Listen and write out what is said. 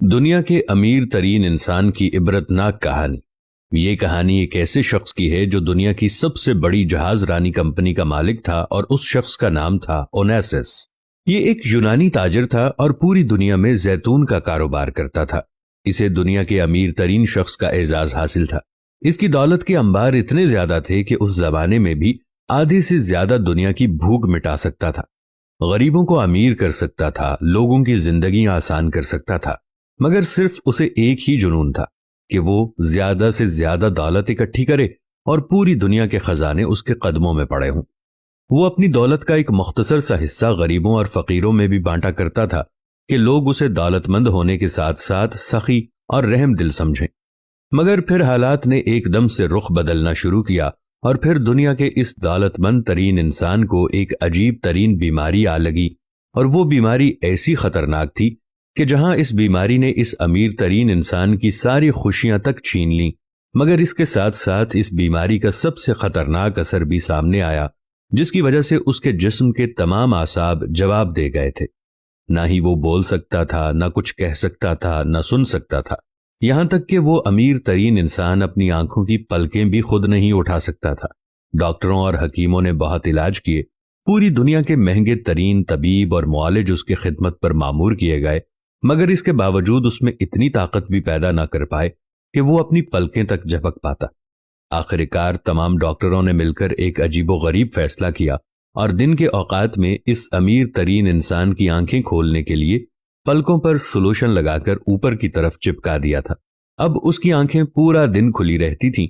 دنیا کے امیر ترین انسان کی عبرتناک کہانی۔ یہ کہانی ایک ایسے شخص کی ہے جو دنیا کی سب سے بڑی جہاز رانی کمپنی کا مالک تھا اور اس شخص کا نام تھا اونیسس۔ یہ ایک یونانی تاجر تھا اور پوری دنیا میں زیتون کا کاروبار کرتا تھا۔ اسے دنیا کے امیر ترین شخص کا اعزاز حاصل تھا۔ اس کی دولت کے انبار اتنے زیادہ تھے کہ اس زمانے میں بھی آدھے سے زیادہ دنیا کی بھوک مٹا سکتا تھا، غریبوں کو امیر کر سکتا تھا، لوگوں کی زندگیاں آسان کر سکتا تھا، مگر صرف اسے ایک ہی جنون تھا کہ وہ زیادہ سے زیادہ دولت اکٹھی کرے اور پوری دنیا کے خزانے اس کے قدموں میں پڑے ہوں۔ وہ اپنی دولت کا ایک مختصر سا حصہ غریبوں اور فقیروں میں بھی بانٹا کرتا تھا کہ لوگ اسے دولت مند ہونے کے ساتھ ساتھ سخی اور رحم دل سمجھیں۔ مگر پھر حالات نے ایک دم سے رخ بدلنا شروع کیا اور پھر دنیا کے اس دولت مند ترین انسان کو ایک عجیب ترین بیماری آ لگی، اور وہ بیماری ایسی خطرناک تھی کہ جہاں اس بیماری نے اس امیر ترین انسان کی ساری خوشیاں تک چھین لیں، مگر اس کے ساتھ ساتھ اس بیماری کا سب سے خطرناک اثر بھی سامنے آیا، جس کی وجہ سے اس کے جسم کے تمام اعصاب جواب دے گئے تھے۔ نہ ہی وہ بول سکتا تھا، نہ کچھ کہہ سکتا تھا، نہ سن سکتا تھا، یہاں تک کہ وہ امیر ترین انسان اپنی آنکھوں کی پلکیں بھی خود نہیں اٹھا سکتا تھا۔ ڈاکٹروں اور حکیموں نے بہت علاج کیے، پوری دنیا کے مہنگے ترین طبیب اور معالج اس کی خدمت پر مامور کیے گئے، مگر اس کے باوجود اس میں اتنی طاقت بھی پیدا نہ کر پائے کہ وہ اپنی پلکیں تک جھپک پاتا۔ آخرکار تمام ڈاکٹروں نے مل کر ایک عجیب و غریب فیصلہ کیا اور دن کے اوقات میں اس امیر ترین انسان کی آنکھیں کھولنے کے لیے پلکوں پر سلوشن لگا کر اوپر کی طرف چپکا دیا تھا۔ اب اس کی آنکھیں پورا دن کھلی رہتی تھیں